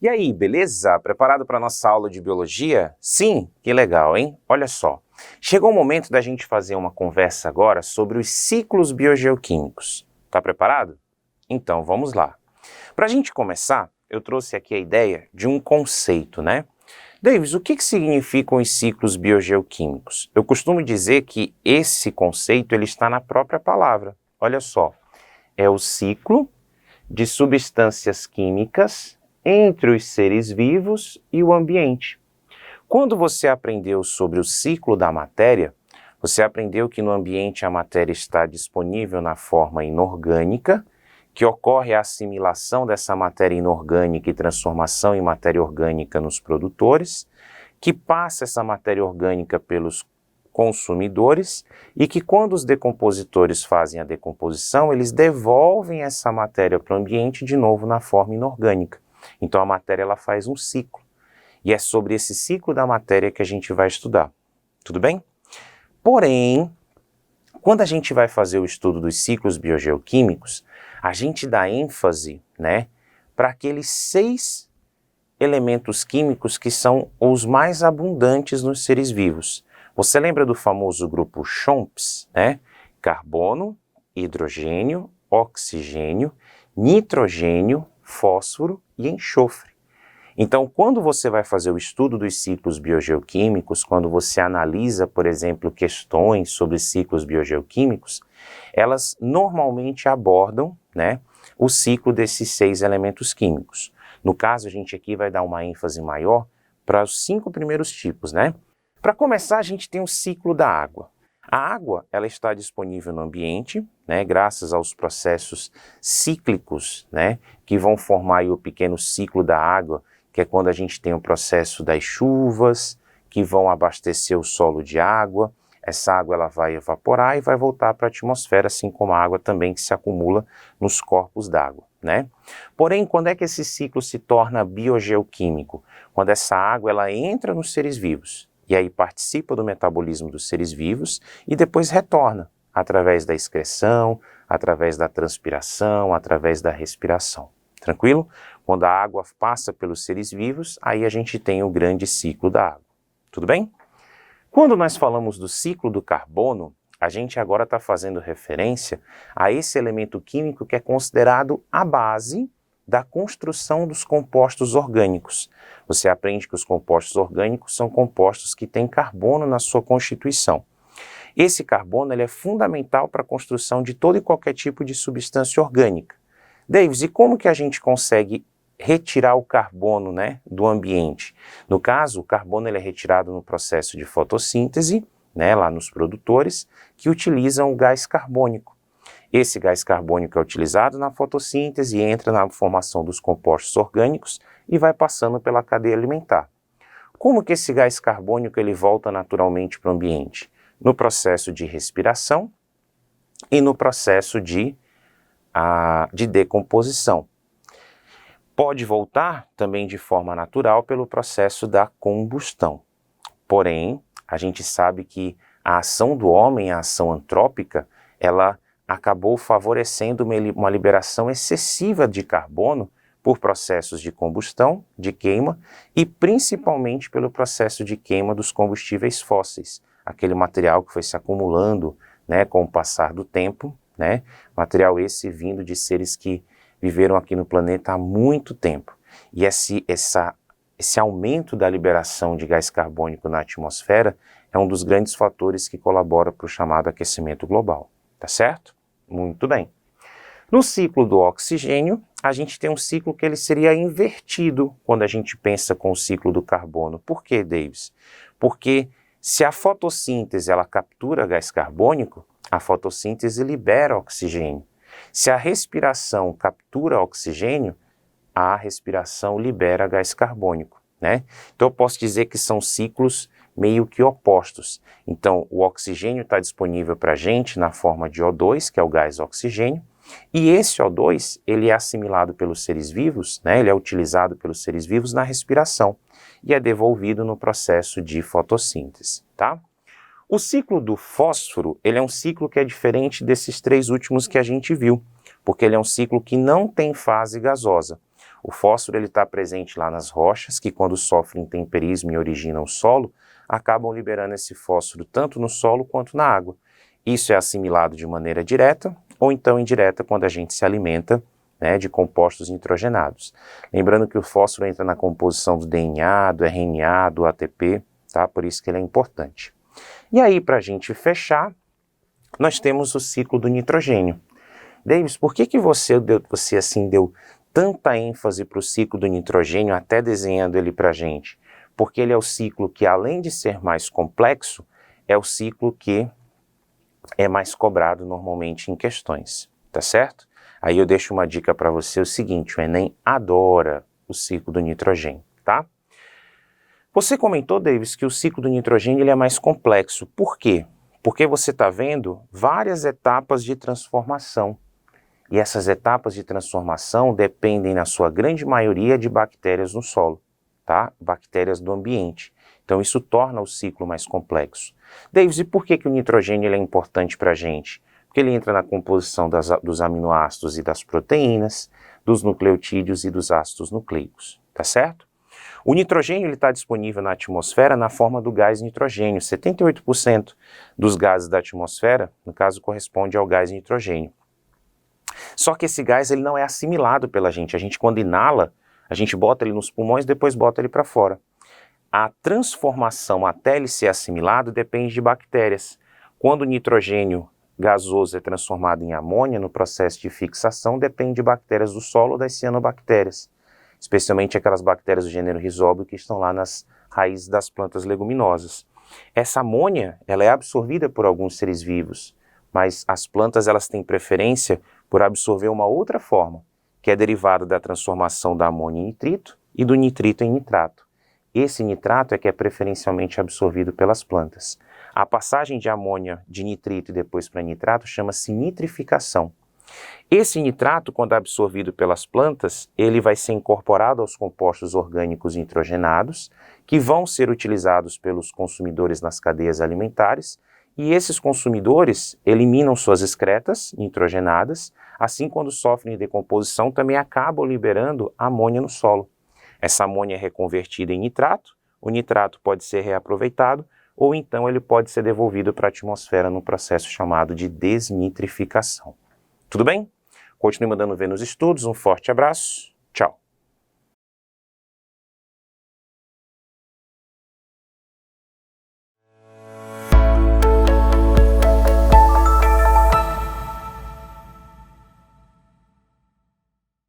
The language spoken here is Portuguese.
E aí, beleza? Preparado para a nossa aula de biologia? Sim? Que legal, hein? Olha só, chegou o momento da gente fazer uma conversa agora sobre os ciclos biogeoquímicos. Tá preparado? Então, vamos lá. Para a gente começar, eu trouxe aqui a ideia de um conceito, né? Davis, o que significam os ciclos biogeoquímicos? Eu costumo dizer que esse conceito ele está na própria palavra. Olha só, é o ciclo de substâncias químicas entre os seres vivos e o ambiente. Quando você aprendeu sobre o ciclo da matéria, você aprendeu que no ambiente a matéria está disponível na forma inorgânica, que ocorre a assimilação dessa matéria inorgânica e transformação em matéria orgânica nos produtores, que passa essa matéria orgânica pelos consumidores e que quando os decompositores fazem a decomposição, eles devolvem essa matéria para o ambiente de novo na forma inorgânica. Então a matéria ela faz um ciclo. E é sobre esse ciclo da matéria que a gente vai estudar. Tudo bem? Porém, quando a gente vai fazer o estudo dos ciclos biogeoquímicos, a gente dá ênfase, para aqueles 6 elementos químicos que são os mais abundantes nos seres vivos. Você lembra do famoso grupo CHOMPS, Carbono, hidrogênio, oxigênio, nitrogênio, fósforo e enxofre. Então, quando você vai fazer o estudo dos ciclos biogeoquímicos, quando você analisa, por exemplo, questões sobre ciclos biogeoquímicos, elas normalmente abordam, o ciclo desses 6 elementos químicos. No caso, a gente aqui vai dar uma ênfase maior para os 5 primeiros tipos, Para começar, a gente tem o ciclo da água. A água, ela está disponível no ambiente, graças aos processos cíclicos, que vão formar aí o pequeno ciclo da água, que é quando a gente tem o processo das chuvas, que vão abastecer o solo de água. Essa água ela vai evaporar e vai voltar para a atmosfera, assim como a água também que se acumula nos corpos d'água, Porém, quando é que esse ciclo se torna biogeoquímico? Quando essa água ela entra nos seres vivos e aí participa do metabolismo dos seres vivos e depois retorna através da excreção, através da transpiração, através da respiração. Tranquilo? Quando a água passa pelos seres vivos, aí a gente tem o grande ciclo da água. Tudo bem? Quando nós falamos do ciclo do carbono, a gente agora está fazendo referência a esse elemento químico que é considerado a base da construção dos compostos orgânicos. Você aprende que os compostos orgânicos são compostos que têm carbono na sua constituição. Esse carbono ele é fundamental para a construção de todo e qualquer tipo de substância orgânica. Davis, e como que a gente consegue retirar o carbono, do ambiente? No caso, o carbono ele é retirado no processo de fotossíntese, lá nos produtores, que utilizam o gás carbônico. Esse gás carbônico é utilizado na fotossíntese, entra na formação dos compostos orgânicos e vai passando pela cadeia alimentar. Como que esse gás carbônico ele volta naturalmente para o ambiente? No processo de respiração e no processo de decomposição. Pode voltar também de forma natural pelo processo da combustão. Porém, a gente sabe que a ação do homem, a ação antrópica, ela acabou favorecendo uma liberação excessiva de carbono por processos de combustão, de queima, e principalmente pelo processo de queima dos combustíveis fósseis, aquele material que foi se acumulando com o passar do tempo, material esse vindo de seres que viveram aqui no planeta há muito tempo. E esse aumento da liberação de gás carbônico na atmosfera é um dos grandes fatores que colabora para o chamado aquecimento global. Tá certo? Muito bem. No ciclo do oxigênio, a gente tem um ciclo que ele seria invertido quando a gente pensa com o ciclo do carbono. Por quê, Davis? Porque se a fotossíntese ela captura gás carbônico, a fotossíntese libera oxigênio. Se a respiração captura oxigênio, a respiração libera gás carbônico, Então eu posso dizer que são ciclos meio que opostos. Então o oxigênio está disponível para a gente na forma de O2, que é o gás oxigênio, e esse O2 ele é assimilado pelos seres vivos, ele é utilizado pelos seres vivos na respiração e é devolvido no processo de fotossíntese, tá? O ciclo do fósforo, ele é um ciclo que é diferente desses 3 últimos que a gente viu, porque ele é um ciclo que não tem fase gasosa. O fósforo está presente lá nas rochas, que quando sofrem intemperismo e originam o solo, acabam liberando esse fósforo tanto no solo quanto na água. Isso é assimilado de maneira direta ou então indireta quando a gente se alimenta, né, de compostos nitrogenados. Lembrando que o fósforo entra na composição do DNA, do RNA, do ATP, tá? Por isso que ele é importante. E aí, para a gente fechar, nós temos o ciclo do nitrogênio. Davis, por que você deu tanta ênfase para o ciclo do nitrogênio, até desenhando ele para a gente? Porque ele é o ciclo que, além de ser mais complexo, é o ciclo que é mais cobrado normalmente em questões, tá certo? Aí eu deixo uma dica para você, o seguinte, o Enem adora o ciclo do nitrogênio, tá? Você comentou, Davis, que o ciclo do nitrogênio ele é mais complexo. Por quê? Porque você está vendo várias etapas de transformação. E essas etapas de transformação dependem, na sua grande maioria, de bactérias no solo, tá? Bactérias do ambiente. Então isso torna o ciclo mais complexo. Davis, e por que o nitrogênio ele é importante para a gente? Porque ele entra na composição dos aminoácidos e das proteínas, dos nucleotídeos e dos ácidos nucleicos, tá certo? O nitrogênio está disponível na atmosfera na forma do gás nitrogênio. 78% dos gases da atmosfera, no caso, corresponde ao gás nitrogênio. Só que esse gás ele não é assimilado pela gente. A gente, quando inala, a gente bota ele nos pulmões, depois bota ele para fora. A transformação até ele ser assimilado depende de bactérias. Quando o nitrogênio gasoso é transformado em amônia no processo de fixação, depende de bactérias do solo ou das cianobactérias, especialmente aquelas bactérias do gênero Rhizobio que estão lá nas raízes das plantas leguminosas. Essa amônia ela é absorvida por alguns seres vivos, mas as plantas elas têm preferência por absorver uma outra forma, que é derivada da transformação da amônia em nitrito e do nitrito em nitrato. Esse nitrato é que é preferencialmente absorvido pelas plantas. A passagem de amônia de nitrito e depois para nitrato chama-se nitrificação. Esse nitrato, quando absorvido pelas plantas, ele vai ser incorporado aos compostos orgânicos nitrogenados, que vão ser utilizados pelos consumidores nas cadeias alimentares, e esses consumidores eliminam suas excretas nitrogenadas, assim quando sofrem decomposição também acabam liberando amônia no solo. Essa amônia é reconvertida em nitrato, o nitrato pode ser reaproveitado, ou então ele pode ser devolvido para a atmosfera num processo chamado de desnitrificação. Tudo bem? Continue mandando ver nos estudos, um forte abraço, tchau!